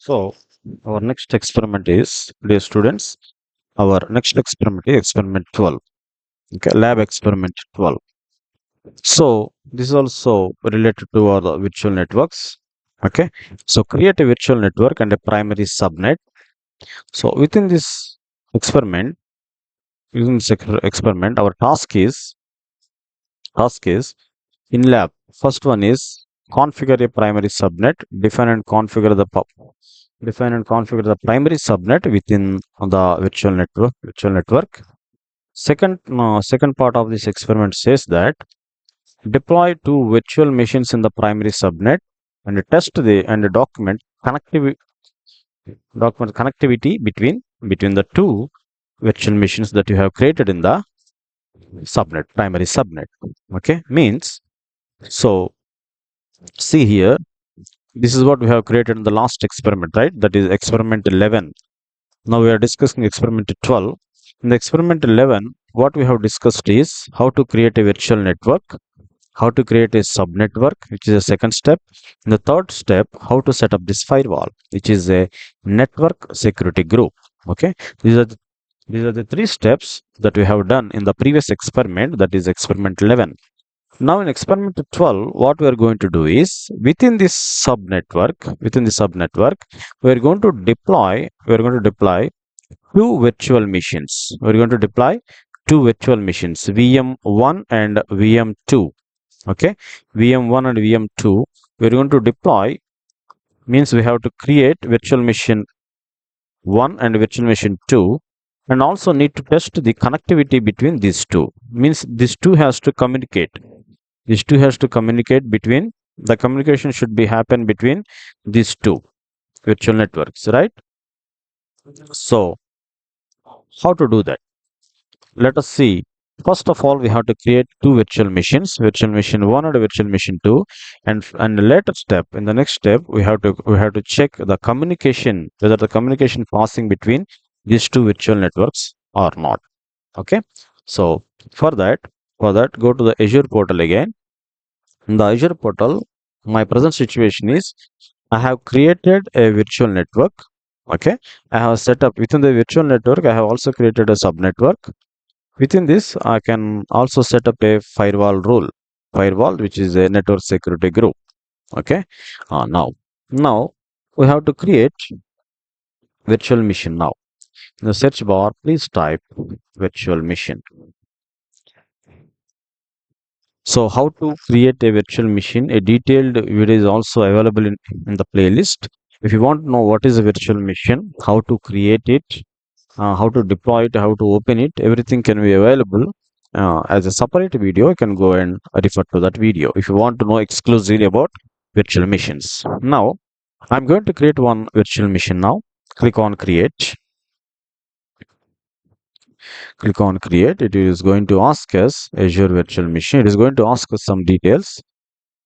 So our next experiment is, dear students, our next experiment is experiment 12. Okay, lab experiment 12. So this is also related to our virtual networks. Okay, so create a virtual network and a primary subnet. So within this experiment, our task is in lab. First one is configure a primary subnet, define and configure the primary subnet within the virtual network. Second part of this experiment says that deploy two virtual machines in the primary subnet and test the and document connectivity between the two virtual machines that you have created in the primary subnet. Okay, means, so see here, this is what we have created in the last experiment, right? That is experiment 11. Now we are discussing experiment 12. In the experiment 11, what we have discussed is how to create a virtual network, how to create a subnetwork, which is a second step. In the third step, how to set up this firewall, which is a network security group. Okay, these are the, these are the three steps that we have done in the previous experiment, that is experiment 11. Now in experiment 12, what we are going to do is within the subnetwork, we are going to deploy two virtual machines. We're going to deploy two virtual machines, VM1 and VM2. Okay, VM1 and VM2. We're going to deploy, means we have to create virtual machine 1 and virtual machine 2, and also need to test the connectivity between these two. Means these two has to communicate. These two has to communicate between, the communication should be happen between these two virtual networks, right? So how to do that? Let us see. First of all, we have to create two virtual machines, virtual machine 1 and virtual machine 2, and the later step, in the next step, we have to check the communication, whether the communication passing between these two virtual networks or not. Okay, so for that go to the Azure portal again. In the Azure portal, my present situation is I have created a virtual network. Okay, I have set up within the virtual network, I have also created a subnetwork. Within this, I can also set up a firewall, which is a network security group. Okay, now we have to create virtual machine. Now in the search bar, please type virtual machine. So how to create a virtual machine? A detailed video is also available in the playlist. If you want to know what is a virtual machine, how to create it, how to deploy it, how to open it, everything can be available as a separate video. You can go and refer to that video if you want to know exclusively about virtual machines. Now, I'm going to create one virtual machine now. Click on create. Click on create. It is going to ask us Azure virtual machine. It is going to ask us some details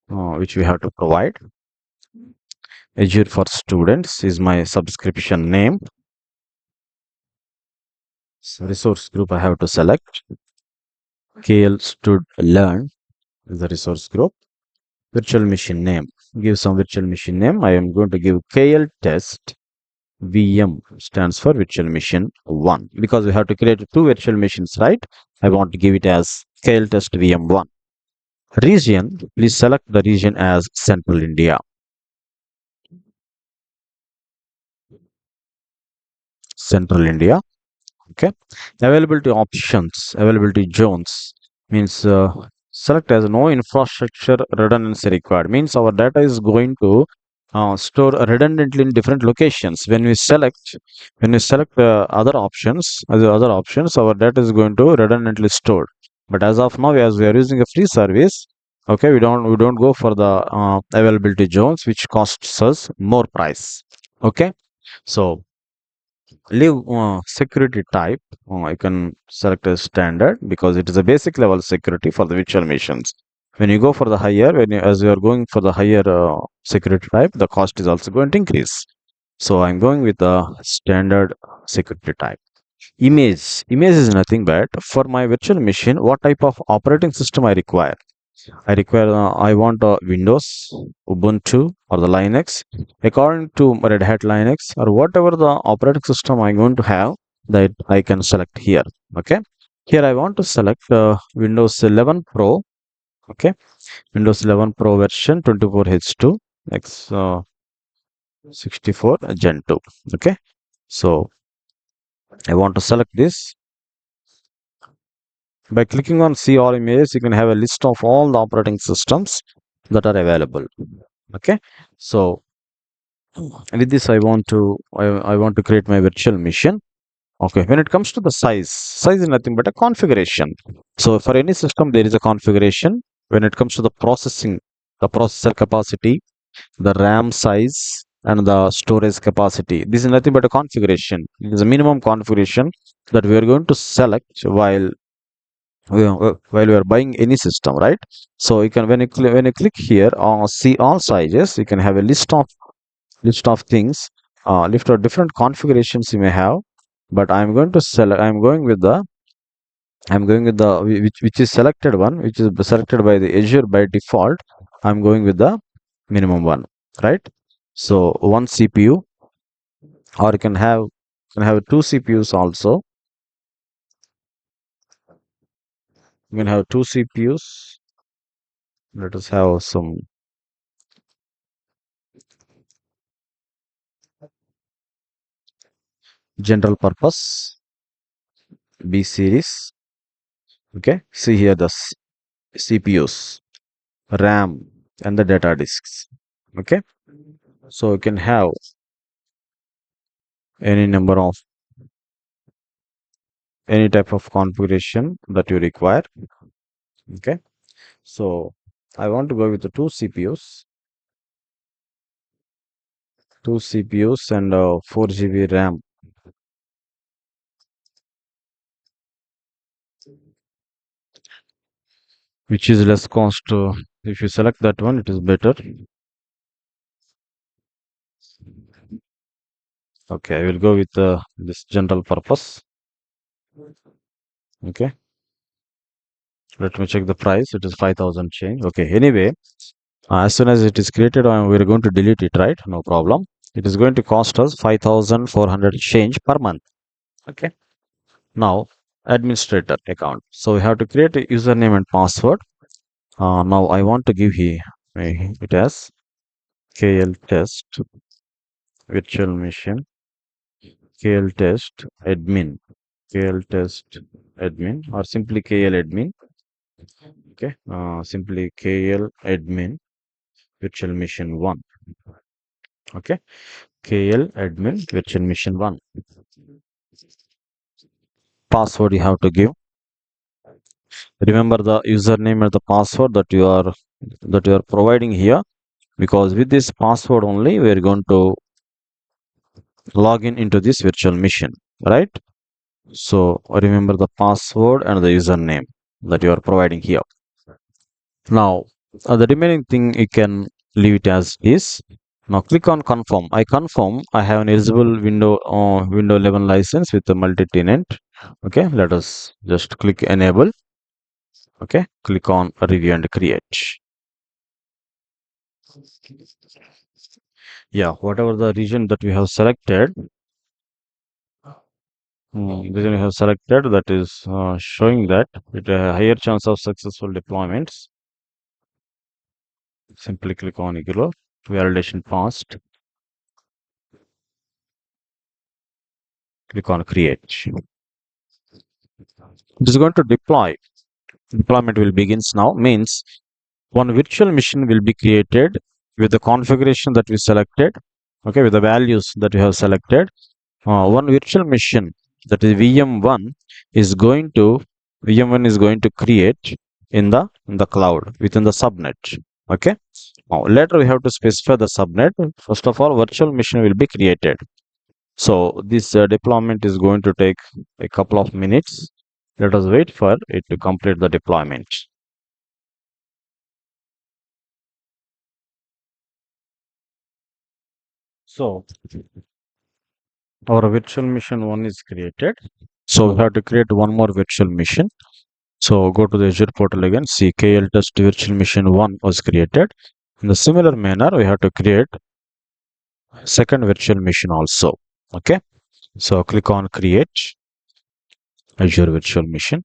which we have to provide. Azure for Students is my subscription name. Resource group I have to select. KL Stud Learn is the resource group. Virtual machine name. Give some virtual machine name. I am going to give KL Test VM, stands for virtual machine 1, because we have to create two virtual machines, right? I want to give it as KL Test VM1. Region, please select the region as Central India. Central India. Okay. Availability zones means select as no infrastructure redundancy required. Means our data is going to store redundantly in different locations. When we select other options, our data is going to redundantly stored. But as of now, as we are using a free service, okay, we don't go for the availability zones, which costs us more price. Okay, so leave security type. I can select as standard because it is a basic level security for the virtual machines. When you go for the higher, as you are going for the higher security type, the cost is also going to increase. So I'm going with the standard security type. Image is nothing but for my virtual machine, what type of operating system I require. I want Windows, Ubuntu, or the Linux. According to Red Hat Linux or whatever the operating system I'm going to have, that I can select here. Okay, here I want to select Windows 11 Pro. Okay, Windows 11 Pro version 24H2 X 64 Gen 2. Okay, so I want to select this. By clicking on see all images, you can have a list of all the operating systems that are available. Okay, so with this I want to create my virtual machine. Okay, when it comes to the size is nothing but a configuration. So for any system there is a configuration. When it comes to the processing, the processor capacity, the RAM size, and the storage capacity, this is nothing but a configuration. It is a minimum configuration that we are going to select while we are buying any system, right? So you can when you click here on see all sizes, you can have a list of things, list of different configurations you may have. But I'm going with the which is selected one, which is selected by the Azure by default. I'm going with the minimum one, right? So one CPU, or you can have two CPUs also. You can have two CPUs. Let us have some general purpose B series. Okay, see here the CPUs, RAM, and the data disks. Okay, so you can have any number of any type of configuration that you require. Okay, so I want to go with the two CPUs and 4 GB RAM, which is less cost. If you select that one, it is better. Okay, I will go with this general purpose. Okay, let me check the price. It is 5,000 change. Okay, anyway, as soon as it is created, we're going to delete it, right? No problem. It is going to cost us 5,400 change per month. Okay, now administrator account. So we have to create a username and password. Now I want to give here it as KL test virtual machine, KL test admin, KL test admin, or simply KL admin. Okay, simply KL admin virtual machine 1. Okay, KL admin virtual machine 1. Password you have to give. Remember the username and the password that you are providing here, because with this password only we are going to log in into this virtual machine, right? So remember the password and the username that you are providing here. Now the remaining thing you can leave it as is. Now click on confirm. I confirm I have an eligible Windows 11 license with a multi-tenant. Okay, let us just click enable. Okay, click on review and create. Yeah, whatever the region that we have selected, region we have selected, that is showing that it a higher chance of successful deployments. Simply click on ignore. Validation passed. Click on create. This is going to deploy. Deployment will begins now. Means one virtual machine will be created with the configuration that we selected. Okay, with the values that we have selected. One virtual machine, that is VM1, is going to create in the cloud within the subnet. Okay. Now later we have to specify the subnet. First of all, virtual machine will be created. So this deployment is going to take a couple of minutes. Let us wait for it to complete the deployment. So our virtual machine 1 is created. So we have to create one more virtual machine. So go to the Azure portal again, see KL test virtual machine 1 was created. In the similar manner, we have to create second virtual machine also. Okay. So click on create Azure virtual machine,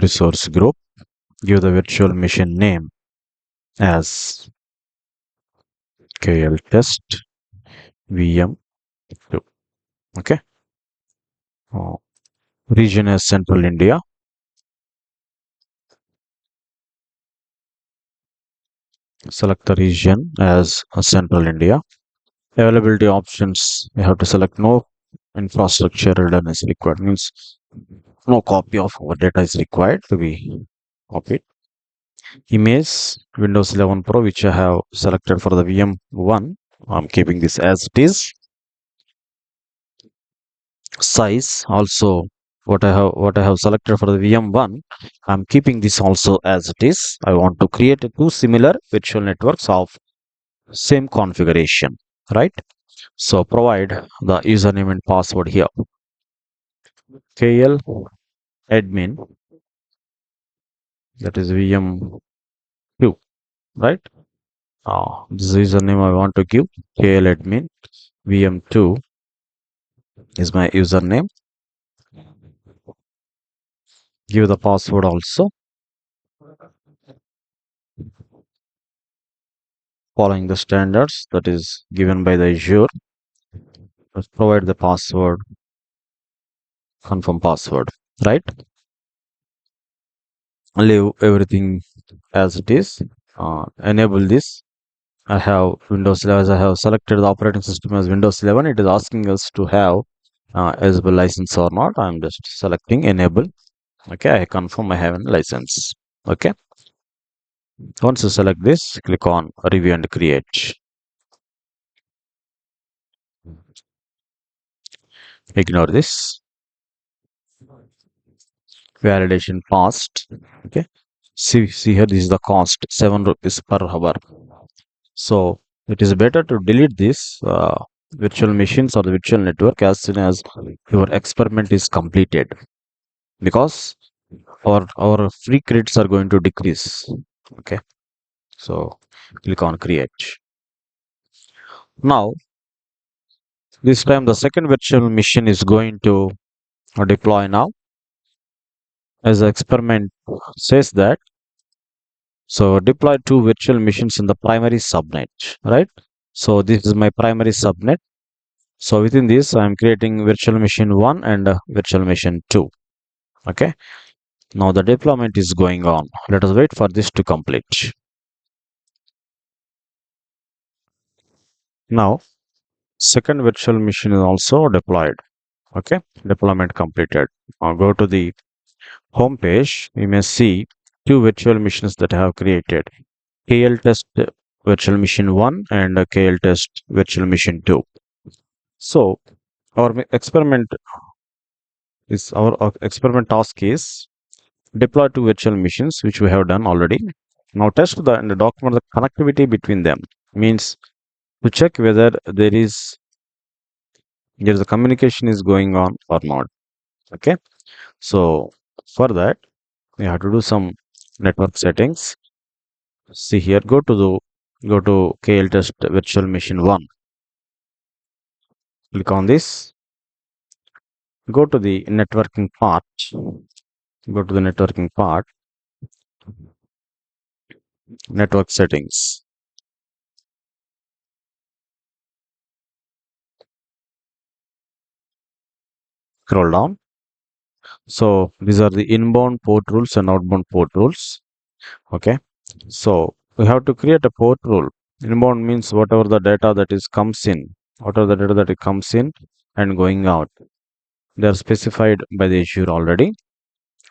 resource group, give the virtual machine name as KL test VM2. Okay. Oh, region as Central India. Select the region as Central India. Availability options, you have to select no infrastructure redundancy required, means no copy of our data is required to be copied. Image Windows 11 Pro, which I have selected for the VM1. I'm keeping this as it is. Size also, what I have selected for the VM1, I'm keeping this also as it is. I want to create two similar virtual networks of same configuration, right? So provide the username and password here. KL admin, that is VM2, right? This username I want to give. KL admin VM2 is my username. Give the password also. Following the standards that is given by the Azure. Let's provide the password, confirm password, right? Leave everything as it is. Enable this. I have Windows 11, as I have selected the operating system as Windows 11. It is asking us to have eligible license or not. I'm just selecting enable. Okay, I confirm I have a license. Okay, once you select this, click on review and create. Ignore this. Validation passed. Okay, see here, this is the cost, 7 rupees per hour. So it is better to delete this virtual machines or the virtual network as soon as your experiment is completed, because our free credits are going to decrease. Okay, so click on create. Now this time the second virtual machine is going to deploy now, as the experiment says that. So deploy two virtual machines in the primary subnet, right? So this is my primary subnet. So within this, I am creating virtual machine 1 and virtual machine 2. Okay. Now the deployment is going on. Let us wait for this to complete. Now, second virtual machine is also deployed. Okay. Deployment completed. Now go to the home page. You may see two virtual machines that I have created. KL test virtual machine 1 and KL test virtual machine 2. So our experiment task is deploy two virtual machines, which we have done already. Now test and document the connectivity between them, means to check whether there is a communication is going on or not. Okay, so for that we have to do some network settings. See here, go to KL test virtual machine 1. Click on this. Go to the networking part. Go to the networking part. Network settings. Scroll down. So these are the inbound port rules and outbound port rules. Okay. So we have to create a port rule. Inbound means whatever the data that is comes in, whatever the data that it comes in and going out. They are specified by the Azure already.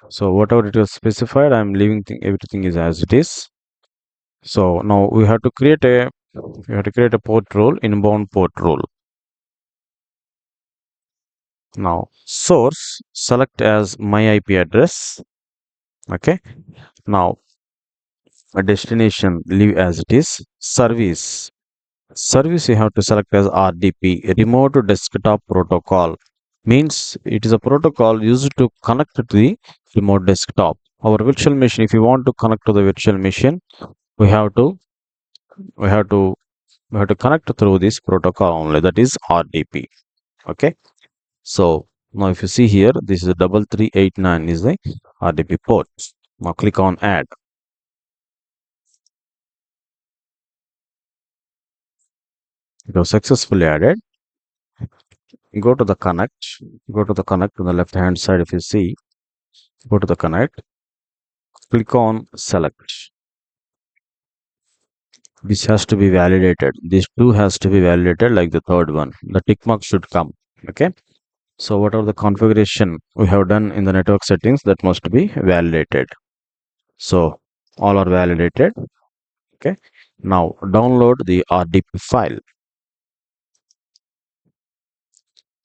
So whatever it is specified, I'm leaving everything is as it is. So now we have to create a port rule, inbound port rule. Now source select as my IP address. Okay. Now a destination leave as it is. Service you have to select as RDP, remote desktop protocol. Means it is a protocol used to connect to the remote desktop. Our virtual machine, if you want to connect to the virtual machine, we have to we have to we have to connect through this protocol only, that is RDP. Okay. So now if you see here, this is a 3389 is the RDP port. Now click on add. It was successfully added. Go to the connect. Go to the connect on the left hand side. If you see, go to the connect. Click on select. This has to be validated. This two has to be validated like the third one. The tick mark should come. Okay. So what are the configuration we have done in the network settings that must be validated. So all are validated. Okay. Now download the RDP file.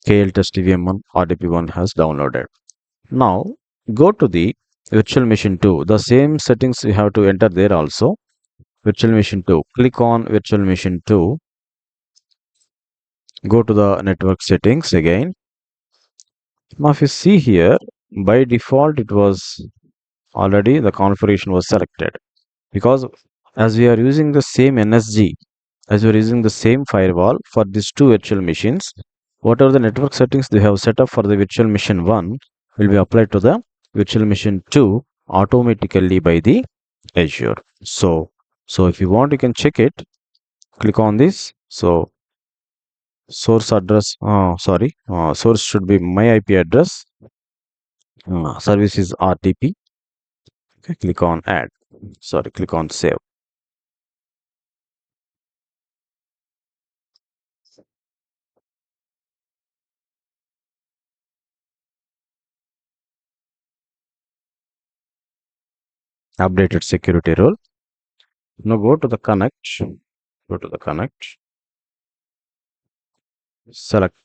KL test VM1 RDP1 has downloaded. Now go to the virtual machine 2. The same settings you have to enter there also. Virtual machine 2. Click on virtual machine 2. Go to the network settings again. Now if you see here, by default it was already the configuration was selected, because as we are using the same NSG, as we are using the same firewall for these two virtual machines, what are the network settings they have set up for the virtual machine 1 will be applied to the virtual machine 2 automatically by the Azure. So if you want, you can check it. Click on this. So source address, source should be my IP address. Service is RTP. Okay, click on add. Click on save. Updated security role. Now go to the connect. Go to the connect. Select.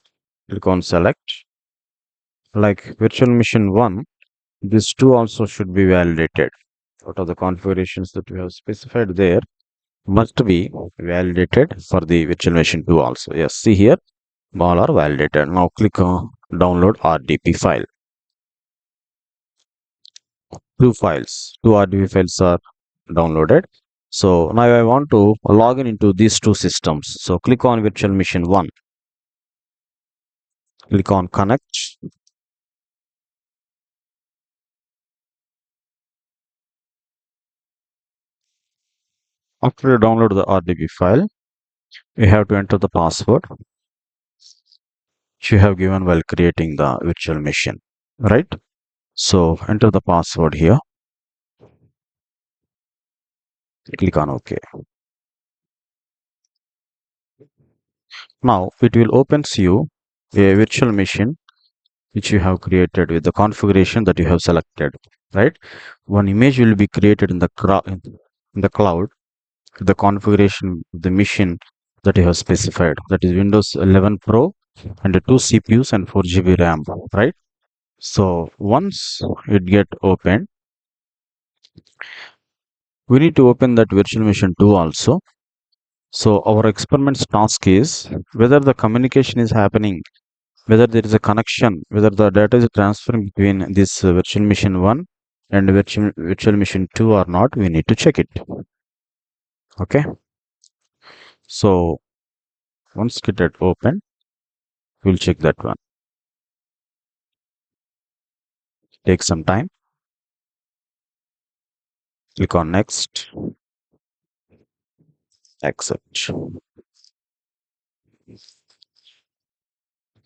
Click on select. Like virtual machine 1, these two also should be validated. What are the configurations that we have specified there must be validated for the virtual machine 2 also. Yes, see here, all are validated. Now click on download RDP file. Two RDP files are downloaded. So now I want to log in into these two systems. So click on virtual machine 1. Click on connect. After you download the RDP file, you have to enter the password which you have given while creating the virtual machine, right? So enter the password here. Click on OK. Now it will opens you a virtual machine which you have created with the configuration that you have selected, right? One image will be created in the cloud, the configuration of the machine that you have specified, that is Windows 11 Pro and the two CPUs and 4 GB RAM, right? So once it get opened, we need to open that virtual machine 2 also. So our experiments task is whether the communication is happening, whether there is a connection, whether the data is transferring between this virtual machine 1 and virtual machine 2 or not. We need to check it. Okay. So once get it open, we'll check that one. Take some time. Click on next. Accept.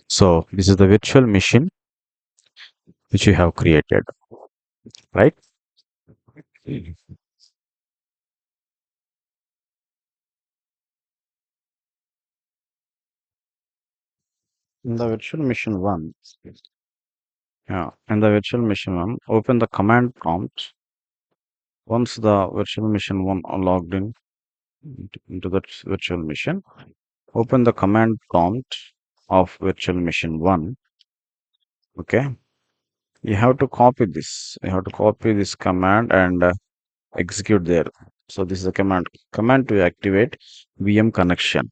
So this is the virtual machine which you have created, right? In the virtual machine 1, yeah, in the virtual machine 1, open the command prompt. Once the virtual machine 1 are logged in into that virtual machine, open the command prompt of virtual machine 1. Okay, you have to copy this command and execute there. So this is a command to activate VM connection.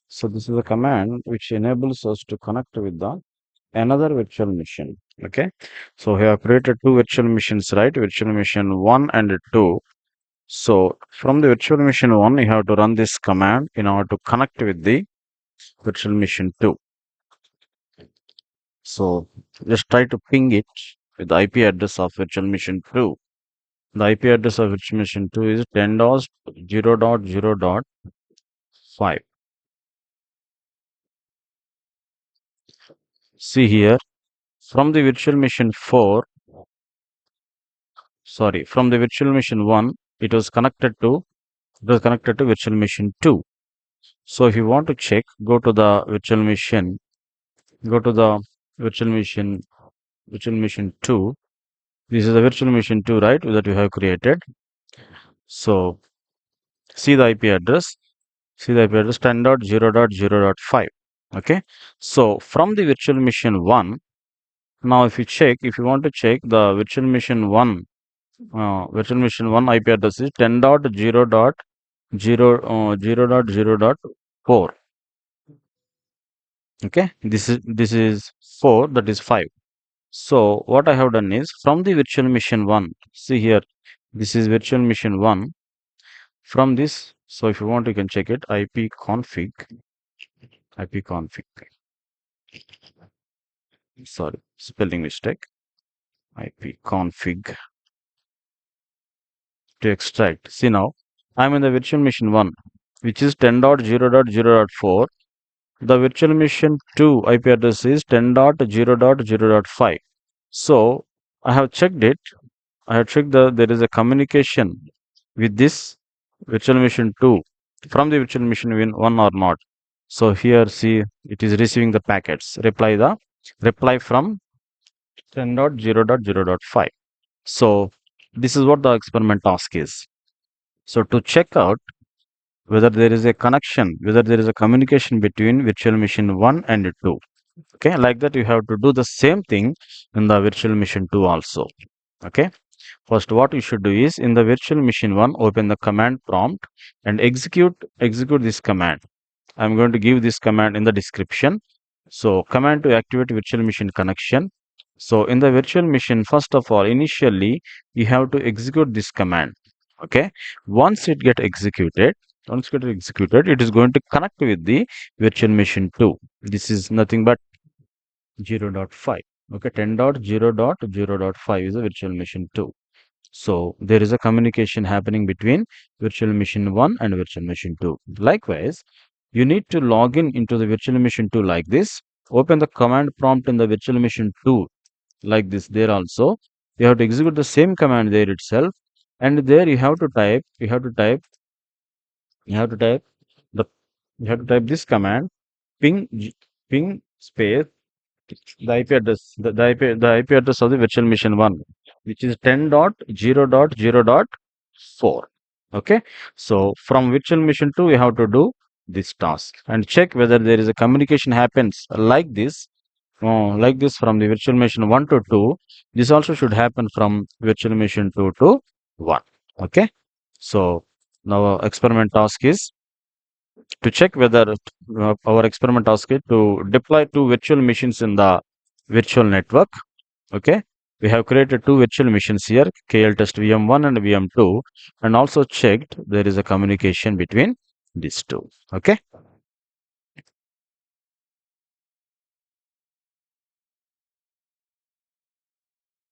So this is a command which enables us to connect with the another virtual machine. Okay, so we have created two virtual machines, right? Virtual machine 1 and 2. So from the virtual machine 1, you have to run this command in order to connect with the virtual machine 2. So just try to ping it with the IP address of virtual machine 2. The IP address of virtual machine 2 is 10.0.0.5. See here, from the virtual machine 4, sorry, from the virtual machine 1, it was connected to virtual machine 2. So if you want to check, go to the virtual machine, virtual machine 2. This is the virtual machine 2, right, that you have created. So see the IP address, 10.0.0.5. Okay. So from the virtual machine 1, now if you want to check the virtual machine 1, virtual machine 1 IP address is 10.0.0.4. Okay, this is 4, that is 5. So what I have done is from the virtual machine 1, see here, this is virtual machine 1. From this, so if you want, you can check it, ipconfig, sorry, spelling mistake, ipconfig to extract. See now, I'm in the virtual machine 1, which is 10.0.0.4. The virtual machine 2 IP address is 10.0.0.5. So I have checked it. I have checked there is a communication with this virtual machine 2 from the virtual machine 1 or not. So here see, it is receiving the packets. Reply from 10.0.0.5. So this is what the experiment task is. So to check out whether there is a connection, whether there is a communication between virtual machine 1 and 2. Okay, like that you have to do the same thing in the virtual machine 2 also. Okay, first what you should do is in the virtual machine 1, open the command prompt and execute this command. I'm going to give this command in the description. So command to activate virtual machine connection. So in the virtual machine, first of all, initially you have to execute this command. Okay, once it get executed, it is going to connect with the virtual machine 2. This is nothing but 0.5. Okay, 10.0.0.5 is a virtual machine 2. So there is a communication happening between virtual machine 1 and virtual machine 2. Likewise, you need to log in into the virtual machine 2 like this. Open the command prompt in the virtual machine 2 like this. There also, you have to execute the same command there itself, and there you have to type, you have to type the, you have to type this command, ping space the IP address of the virtual machine 1, which is 10.0.0.4. Okay, so from virtual machine 2, we have to do this task and check whether there is a communication happens like this from the virtual machine 1 to 2. This also should happen from virtual machine 2 to 1. Okay, so now experiment task is to check whether our experiment task is to deploy two virtual machines in the virtual network. Okay, we have created two virtual machines here, KL test VM1 and VM2, and also checked there is a communication between these two. Okay.